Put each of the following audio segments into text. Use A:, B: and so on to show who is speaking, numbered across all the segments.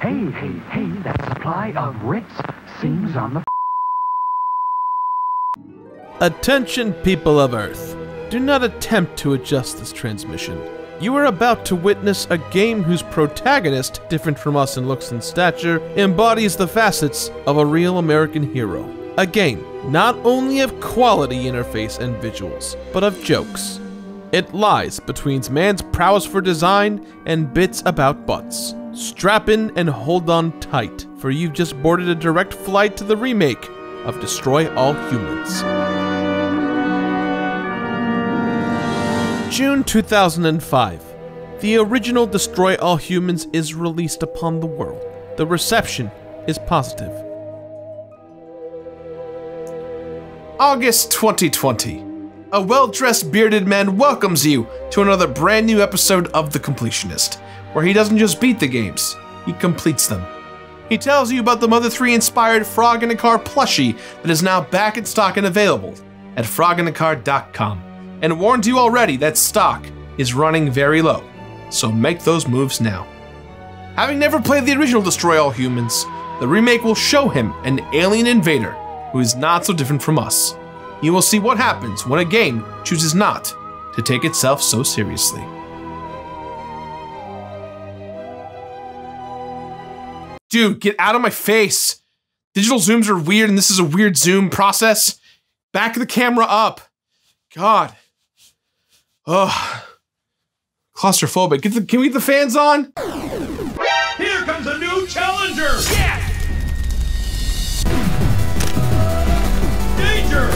A: Hey, that supply of Ritz seems on the...
B: Attention, people of Earth. Do not attempt to adjust this transmission. You are about to witness a game whose protagonist, different from us in looks and stature, embodies the facets of a real American hero. A game not only of quality interface and visuals, but of jokes. It lies between man's prowess for design and bits about butts. Strap in and hold on tight, for you've just boarded a direct flight to the remake of Destroy All Humans. June 2005. The original Destroy All Humans is released upon the world. The reception is positive.
C: August 2020. A well-dressed bearded man welcomes you to another brand new episode of The Completionist, where he doesn't just beat the games, he completes them. He tells you about the Mother 3 inspired Frog in a Car plushie that is now back in stock and available at froginthecar.com, and warns you already that stock is running very low, so make those moves now. Having never played the original Destroy All Humans, the remake will show him an alien invader who is not so different from us. You will see what happens when a game chooses not to take itself so seriously. Dude, get out of my face. Digital zooms are weird and this is a weird zoom process. Back the camera up. God. Ugh. Claustrophobic. Can we get the fans on?
D: Here comes a new challenger! Yes! Danger!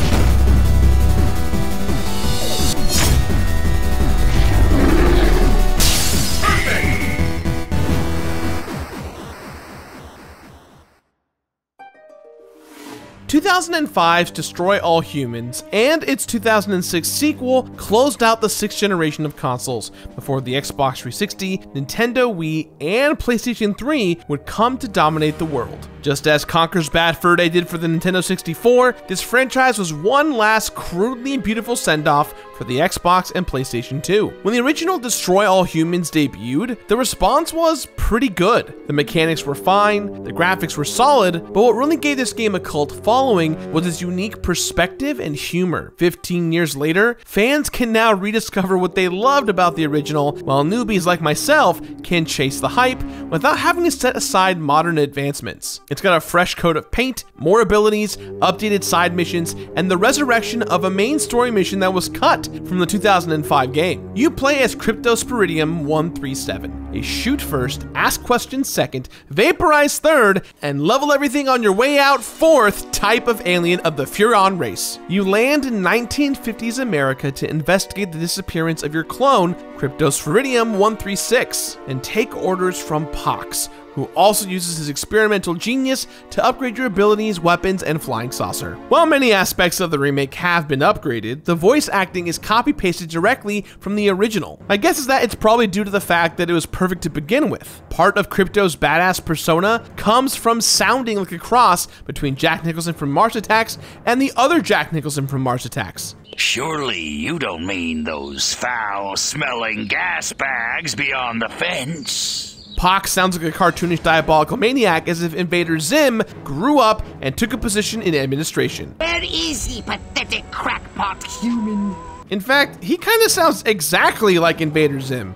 B: 2005's Destroy All Humans and its 2006 sequel closed out the 6th generation of consoles before the Xbox 360, Nintendo Wii, and PlayStation 3 would come to dominate the world. Just as Conker's Bad Fur Day did for the Nintendo 64, this franchise was one last crudely beautiful send-off for the Xbox and PlayStation 2. When the original Destroy All Humans debuted, the response was pretty good. The mechanics were fine, the graphics were solid, but what really gave this game a cult following was its unique perspective and humor. 15 years later, fans can now rediscover what they loved about the original, while newbies like myself can chase the hype without having to set aside modern advancements. It's got a fresh coat of paint, more abilities, updated side missions, and the resurrection of a main story mission that was cut from the 2005 game. You play as Cryptosporidium 137, a shoot first, ask questions second, vaporize third, and level everything on your way out fourth type of alien of the Furon race. You land in 1950s America to investigate the disappearance of your clone, Cryptosporidium 136, and take orders from Pox, who also uses his experimental genius to upgrade your abilities, weapons, and flying saucer. While many aspects of the remake have been upgraded, the voice acting is copy-pasted directly from the original. My guess is that it's probably due to the fact that it was perfect to begin with. Part of Crypto's badass persona comes from sounding like a cross between Jack Nicholson from Mars Attacks and the other Jack Nicholson from Mars Attacks.
E: Surely you don't mean those foul-smelling gas bags beyond the fence?
B: Pox sounds like a cartoonish diabolical maniac, as if Invader Zim grew up and took a position in administration.
F: Where is the pathetic crackpot human?
B: In fact, he kind of sounds exactly like Invader Zim.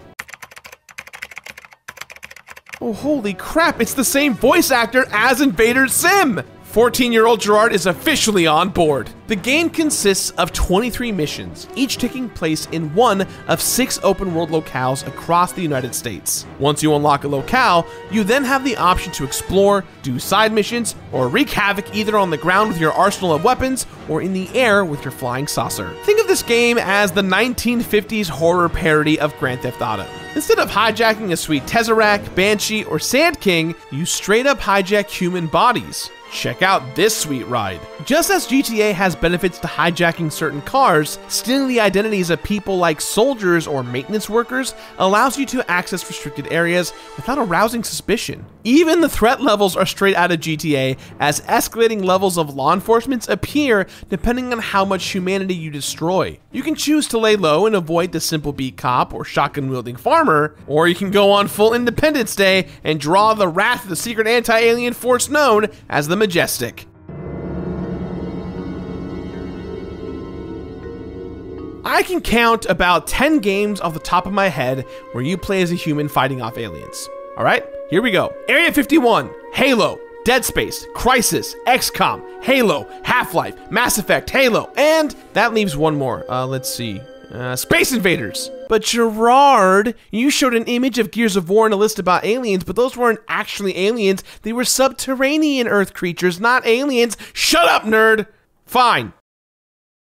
B: Oh, holy crap, it's the same voice actor as Invader Zim! 14-year-old Gerard is officially on board. The game consists of 23 missions, each taking place in one of 6 open-world locales across the United States. Once you unlock a locale, you then have the option to explore, do side missions, or wreak havoc either on the ground with your arsenal of weapons or in the air with your flying saucer. Think of this game as the 1950s horror parody of Grand Theft Auto. Instead of hijacking a sweet Tesseract, Banshee, or Sand King, you straight up hijack human bodies. Check out this sweet ride. Just as GTA has benefits to hijacking certain cars, stealing the identities of people like soldiers or maintenance workers allows you to access restricted areas without arousing suspicion. Even the threat levels are straight out of GTA, as escalating levels of law enforcement appear depending on how much humanity you destroy. You can choose to lay low and avoid the simple beat cop or shotgun-wielding farmer, or you can go on full Independence Day and draw the wrath of the secret anti-alien force known as the Majestic. I can count about 10 games off the top of my head where you play as a human fighting off aliens. All right, here we go. Area 51, Halo, Dead Space, Crysis, XCOM, Halo, Half-Life, Mass Effect, Halo, and that leaves one more. Let's see. Space Invaders. But Gerard, you showed an image of Gears of War and a list about aliens, but those weren't actually aliens. They were subterranean Earth creatures, not aliens. Shut up, nerd. Fine.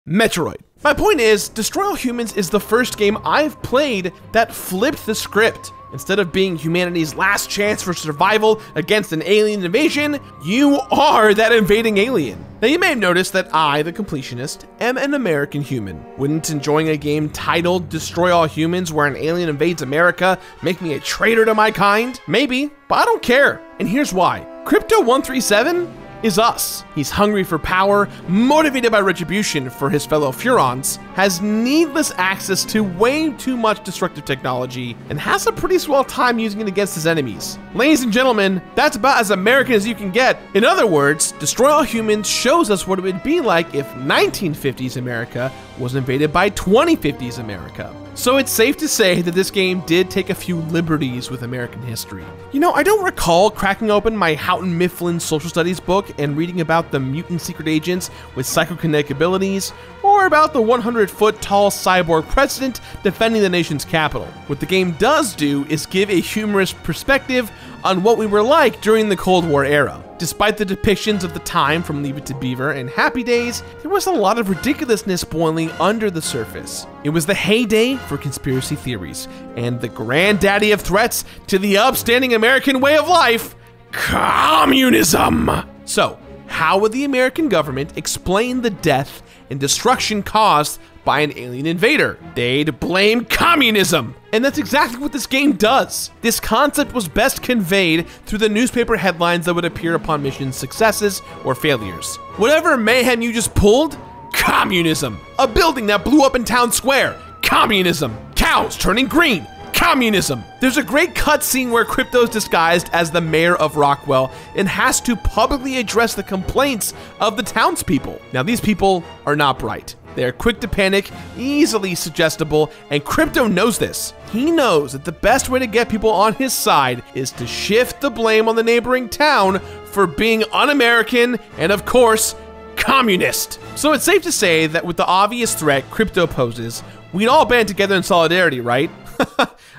B: Metroid. My point is, Destroy All Humans is the first game I've played that flipped the script. Instead of being humanity's last chance for survival against an alien invasion, you are that invading alien. Now you may have noticed that I, the Completionist, am an American human. Wouldn't enjoying a game titled Destroy All Humans where an alien invades America make me a traitor to my kind? Maybe, but I don't care. And here's why. Crypto137 is us. He's hungry for power, motivated by retribution for his fellow Furons, has needless access to way too much destructive technology, and has a pretty swell time using it against his enemies. Ladies and gentlemen, that's about as American as you can get. In other words, Destroy All Humans shows us what it would be like if 1950s America was invaded by 2050s America. So it's safe to say that this game did take a few liberties with American history. You know, I don't recall cracking open my Houghton Mifflin social studies book and reading about the mutant secret agents with psychokinetic abilities, or about the 100-foot-tall cyborg president defending the nation's capital. What the game does do is give a humorous perspective on what we were like during the Cold War era. Despite the depictions of the time from Leave It to Beaver and Happy Days, there was a lot of ridiculousness boiling under the surface. It was the heyday for conspiracy theories, and the granddaddy of threats to the upstanding American way of life, communism. So, how would the American government explain the death and destruction caused by an alien invader? They'd blame communism. And that's exactly what this game does. This concept was best conveyed through the newspaper headlines that would appear upon mission successes or failures. Whatever mayhem you just pulled, communism. A building that blew up in town square, communism. Cows turning green, communism. There's a great cutscene where Crypto's disguised as the mayor of Rockwell and has to publicly address the complaints of the townspeople. Now, these people are not bright. They're quick to panic, easily suggestible, and Crypto knows this. He knows that the best way to get people on his side is to shift the blame on the neighboring town for being un-American and, of course, communist. So it's safe to say that with the obvious threat Crypto poses, we'd all band together in solidarity, right?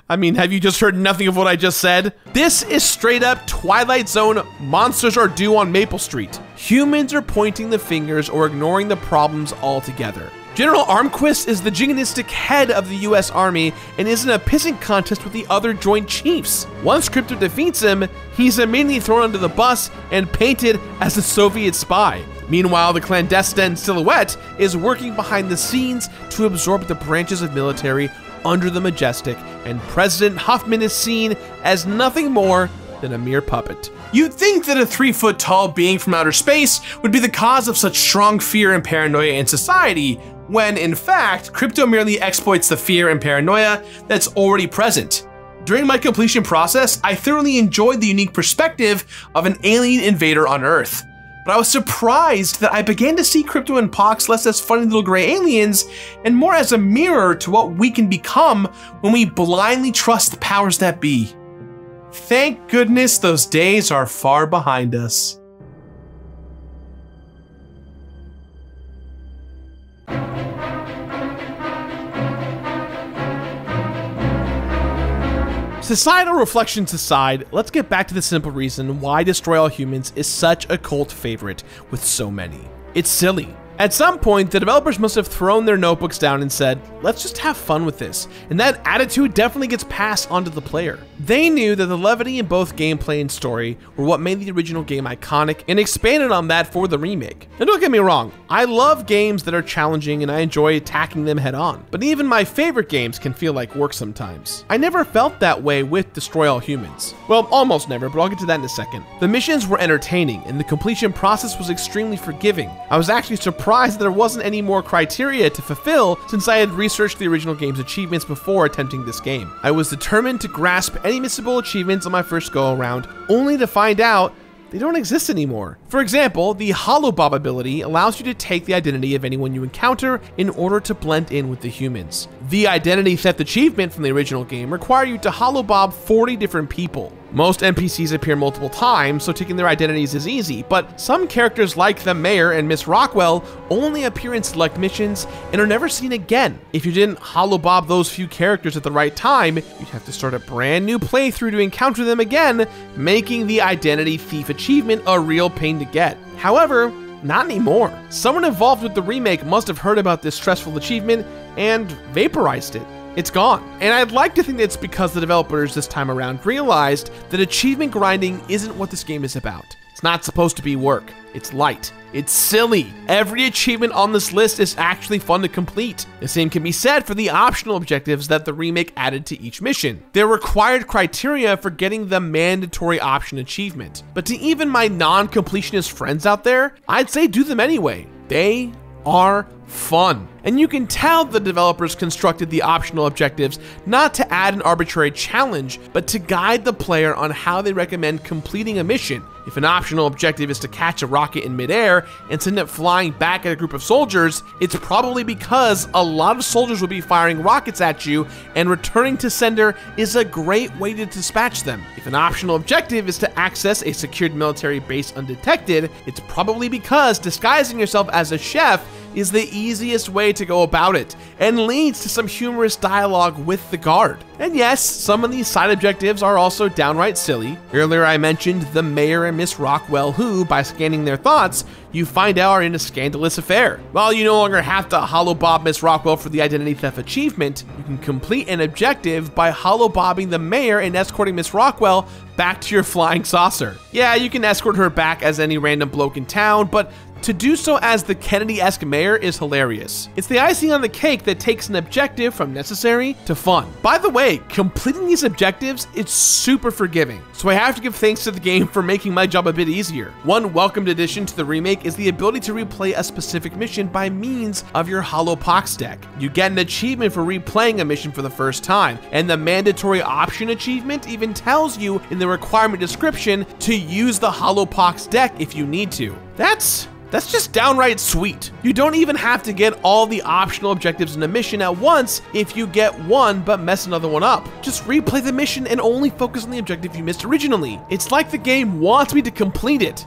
B: I mean, have you just heard nothing of what I just said? This is straight up Twilight Zone Monsters Are Due on Maple Street. Humans are pointing the fingers or ignoring the problems altogether. General Armquist is the jingoistic head of the US Army and is in a pissing contest with the other Joint Chiefs. Once Crypto defeats him, he's immediately thrown under the bus and painted as a Soviet spy. Meanwhile, the clandestine Silhouette is working behind the scenes to absorb the branches of military under the Majestic, and President Huffman is seen as nothing more than a mere puppet.
C: You'd think that a 3-foot-tall being from outer space would be the cause of such strong fear and paranoia in society, when in fact, Crypto merely exploits the fear and paranoia that's already present. During my completion process, I thoroughly enjoyed the unique perspective of an alien invader on Earth. But I was surprised that I began to see Crypto and Pox less as funny little gray aliens and more as a mirror to what we can become when we blindly trust the powers that be. Thank goodness those days are far behind us.
B: Societal reflections aside, let's get back to the simple reason why Destroy All Humans is such a cult favorite with so many. It's silly. At some point, the developers must have thrown their notebooks down and said, let's just have fun with this. And that attitude definitely gets passed on to the player. They knew that the levity in both gameplay and story were what made the original game iconic and expanded on that for the remake. Now don't get me wrong, I love games that are challenging and I enjoy attacking them head on. But even my favorite games can feel like work sometimes. I never felt that way with Destroy All Humans. Well, almost never, but I'll get to that in a second. The missions were entertaining and the completion process was extremely forgiving. I was actually surprised surprised that there wasn't any more criteria to fulfill since I had researched the original game's achievements before attempting this game. I was determined to grasp any missable achievements on my first go around, only to find out they don't exist anymore. For example, the Holobob ability allows you to take the identity of anyone you encounter in order to blend in with the humans. The identity theft achievement from the original game required you to Holobob 40 different people. Most NPCs appear multiple times, so taking their identities is easy, but some characters like the Mayor and Miss Rockwell only appear in select missions and are never seen again. If you didn't Holobob those few characters at the right time, you'd have to start a brand new playthrough to encounter them again, making the identity thief achievement a real pain to get. However, not anymore. Someone involved with the remake must have heard about this stressful achievement and vaporized it. It's gone. And I'd like to think that it's because the developers this time around realized that achievement grinding isn't what this game is about. It's not supposed to be work. It's light. It's silly. Every achievement on this list is actually fun to complete. The same can be said for the optional objectives that the remake added to each mission. They're required criteria for getting the mandatory option achievement. But to even my non-completionist friends out there, I'd say do them anyway. They are fun. And you can tell the developers constructed the optional objectives not to add an arbitrary challenge, but to guide the player on how they recommend completing a mission. If an optional objective is to catch a rocket in midair and send it flying back at a group of soldiers, it's probably because a lot of soldiers will be firing rockets at you, and returning to sender is a great way to dispatch them. If an optional objective is to access a secured military base undetected, it's probably because disguising yourself as a chef is the easiest way to go about it, and leads to some humorous dialogue with the guard. And yes, some of these side objectives are also downright silly. Earlier I mentioned the Mayor and Miss Rockwell, who, by scanning their thoughts, you find out are in a scandalous affair. While you no longer have to Holobob Miss Rockwell for the identity theft achievement, you can complete an objective by Holobobbing the Mayor and escorting Miss Rockwell back to your flying saucer. Yeah, you can escort her back as any random bloke in town, but to do so as the Kennedy-esque mayor is hilarious. It's the icing on the cake that takes an objective from necessary to fun. By the way, completing these objectives is super forgiving, so I have to give thanks to the game for making my job a bit easier. One welcomed addition to the remake is the ability to replay a specific mission by means of your Holopox deck. You get an achievement for replaying a mission for the first time, and the mandatory option achievement even tells you in the requirement description to use the Holopox deck if you need to. That's just downright sweet. You don't even have to get all the optional objectives in a mission at once if you get one but mess another one up. Just replay the mission and only focus on the objective you missed originally. It's like the game wants me to complete it.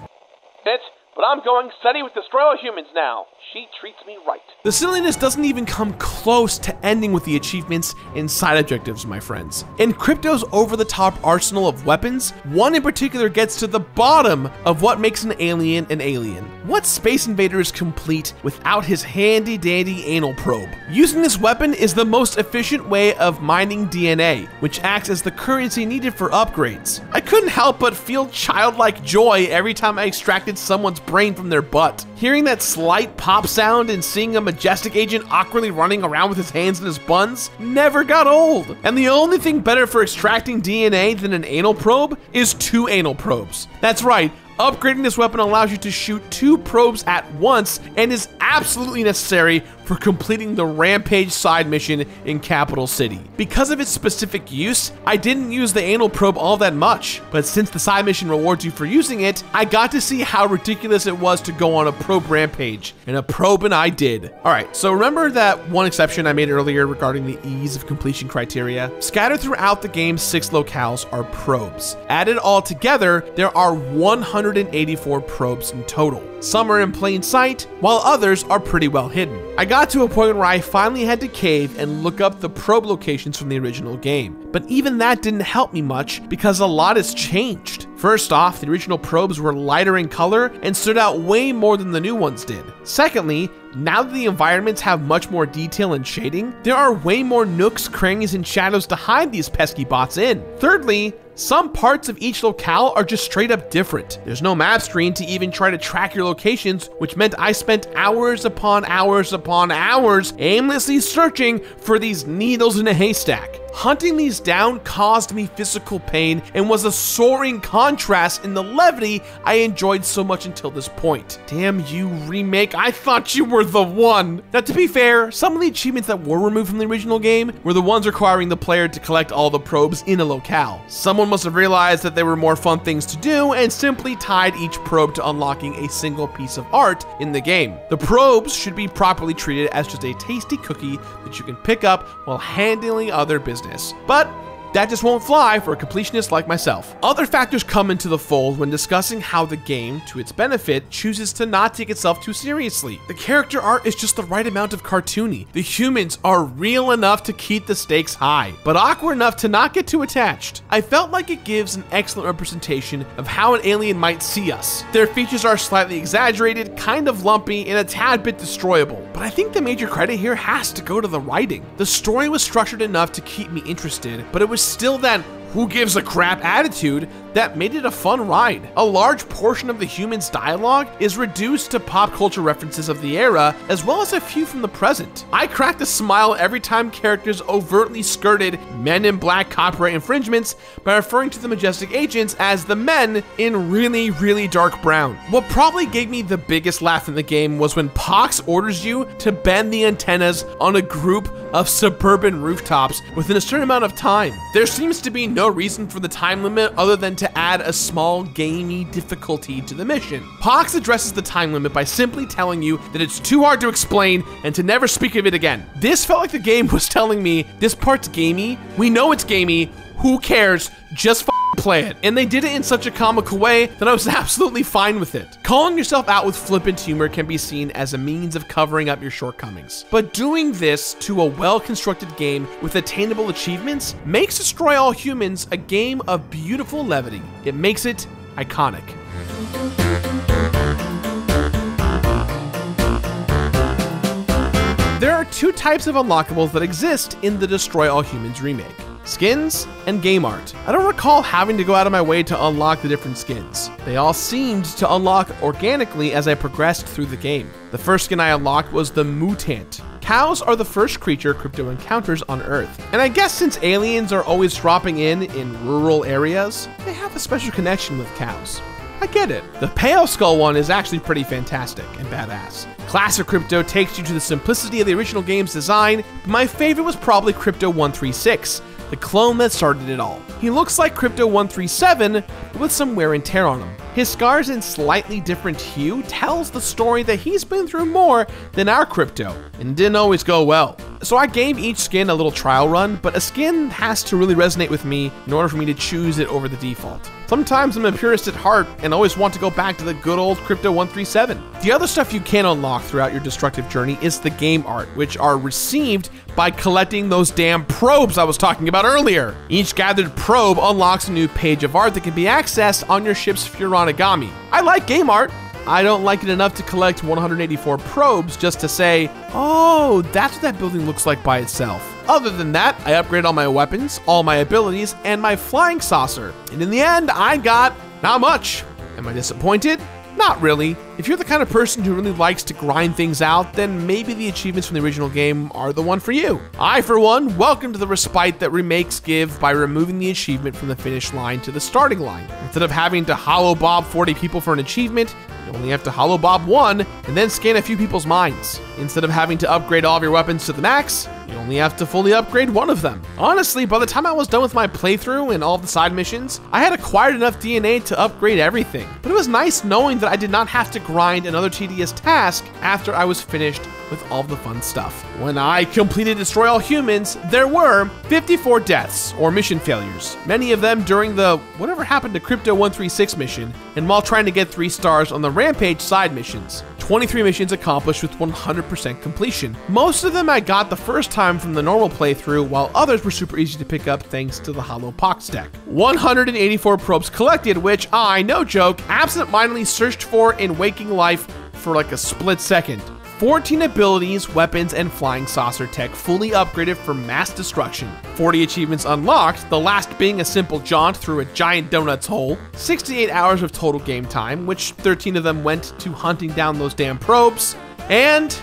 G: But I'm going steady with Destroy All Humans now. She treats me right.
B: The silliness doesn't even come close to ending with the achievements and side objectives, my friends. In Crypto's over-the-top arsenal of weapons, one in particular gets to the bottom of what makes an alien an alien. What Space Invader is complete without his handy-dandy anal probe? Using this weapon is the most efficient way of mining DNA, which acts as the currency needed for upgrades. I couldn't help but feel childlike joy every time I extracted someone's brain from their butt. Hearing that slight pop sound and seeing a majestic agent awkwardly running around with his hands in his buns never got old. And the only thing better for extracting DNA than an anal probe is 2 anal probes. That's right. Upgrading this weapon allows you to shoot 2 probes at once and is absolutely necessary for completing the Rampage side mission in Capital City. Because of its specific use, I didn't use the anal probe all that much, but since the side mission rewards you for using it, I got to see how ridiculous it was to go on a probe rampage, and a probing I did. Alright, so remember that one exception I made earlier regarding the ease of completion criteria? Scattered throughout the game's 6 locales are probes. Added all together, there are 184 probes in total. Some are in plain sight, while others are pretty well hidden. I got to a point where I finally had to cave and look up the probe locations from the original game. But even that didn't help me much because a lot has changed. First off, the original probes were lighter in color and stood out way more than the new ones did. Secondly, now that the environments have much more detail and shading, there are way more nooks, crannies, and shadows to hide these pesky bots in. Thirdly, some parts of each locale are just straight up different. There's no map screen to even try to track your locations, which meant I spent hours upon hours upon hours aimlessly searching for these needles in a haystack. Hunting these down caused me physical pain and was a soaring contrast in the levity I enjoyed so much until this point. Damn you, Remake, I thought you were the one. Now, to be fair, some of the achievements that were removed from the original game were the ones requiring the player to collect all the probes in a locale. Someone must have realized that there were more fun things to do and simply tied each probe to unlocking a single piece of art in the game. The probes should be properly treated as just a tasty cookie that you can pick up while handling other business. But that just won't fly for a completionist like myself. Other factors come into the fold when discussing how the game, to its benefit, chooses to not take itself too seriously. The character art is just the right amount of cartoony. The humans are real enough to keep the stakes high, but awkward enough to not get too attached. I felt like it gives an excellent representation of how an alien might see us. Their features are slightly exaggerated, kind of lumpy, and a tad bit destroyable. But I think the major credit here has to go to the writing. The story was structured enough to keep me interested, but it was still that who gives a crap attitude that made it a fun ride. A large portion of the humans' dialogue is reduced to pop culture references of the era, as well as a few from the present. I cracked a smile every time characters overtly skirted Men in Black copyright infringements by referring to the Majestic agents as the men in really, really dark brown. What probably gave me the biggest laugh in the game was when Pox orders you to bend the antennas on a group of suburban rooftops within a certain amount of time. There seems to be no reason for the time limit other than to add a small gamey difficulty to the mission. Pox addresses the time limit by simply telling you that it's too hard to explain and to never speak of it again. This felt like the game was telling me, this part's gamey, we know it's gamey, who cares, just play it. And they did it in such a comical way that I was absolutely fine with it. Calling yourself out with flippant humor can be seen as a means of covering up your shortcomings. But doing this to a well-constructed game with attainable achievements makes Destroy All Humans a game of beautiful levity. It makes it iconic. There are two types of unlockables that exist in the Destroy All Humans remake: skins and game art. I don't recall having to go out of my way to unlock the different skins. They all seemed to unlock organically as I progressed through the game. The first skin I unlocked was the Mutant. Cows are the first creature Crypto encounters on Earth. And I guess since aliens are always dropping in rural areas, they have a special connection with cows. I get it. The Pale Skull one is actually pretty fantastic and badass. Classic Crypto takes you to the simplicity of the original game's design, but my favorite was probably Crypto 136, the clone that started it all. He looks like Crypto 137, but with some wear and tear on him. His scars in slightly different hue tells the story that he's been through more than our Crypto, and it didn't always go well. So I gave each skin a little trial run, but a skin has to really resonate with me in order for me to choose it over the default. Sometimes I'm a purist at heart and always want to go back to the good old Crypto 137. The other stuff you can unlock throughout your destructive journey is the game art, which are received by collecting those damn probes I was talking about earlier. Each gathered probe unlocks a new page of art that can be accessed on your ship's Furonagami. I like game art. I don't like it enough to collect 184 probes just to say, oh, that's what that building looks like by itself. Other than that, I upgrade all my weapons, all my abilities, and my flying saucer. And in the end, I got not much. Am I disappointed? Not really. If you're the kind of person who really likes to grind things out, then maybe the achievements from the original game are the one for you. I, for one, welcome to the respite that remakes give by removing the achievement from the finish line to the starting line. Instead of having to hollow bob 40 people for an achievement, you only have to hollow bob one and then scan a few people's minds. Instead of having to upgrade all of your weapons to the max, you only have to fully upgrade one of them. Honestly, by the time I was done with my playthrough and all of the side missions, I had acquired enough DNA to upgrade everything. But it was nice knowing that I did not have to grind another tedious task after I was finished with all the fun stuff. When I completed Destroy All Humans, there were 54 deaths or mission failures, many of them during the whatever happened to Crypto 136 mission, and while trying to get 3 stars on the Rampage side missions. 23 missions accomplished with 100% completion. Most of them I got the first time from the normal playthrough, while others were super easy to pick up thanks to the Hollow Pox deck. 184 probes collected, which I, no joke, absent-mindedly searched for in waking life for like a split second. 14 abilities, weapons, and flying saucer tech fully upgraded for mass destruction. 40 achievements unlocked, the last being a simple jaunt through a giant donut's hole. 68 hours of total game time, which 13 of them went to hunting down those damn probes. And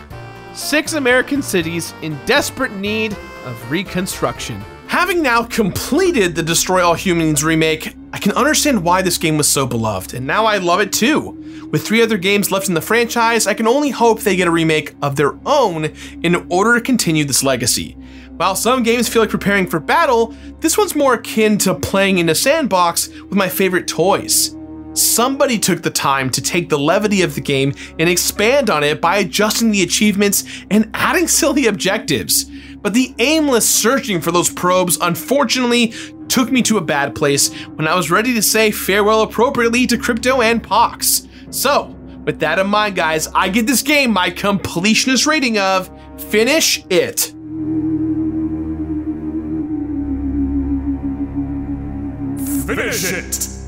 B: 6 American cities in desperate need of reconstruction.
C: Having now completed the Destroy All Humans remake, I can understand why this game was so beloved, and now I love it too. With 3 other games left in the franchise, I can only hope they get a remake of their own in order to continue this legacy. While some games feel like preparing for battle, this one's more akin to playing in a sandbox with my favorite toys. Somebody took the time to take the levity of the game and expand on it by adjusting the achievements and adding silly objectives. But the aimless searching for those probes unfortunately took me to a bad place when I was ready to say farewell appropriately to Crypto and Pox. So, with that in mind, guys, I give this game my completionist rating of finish it.
D: Finish it!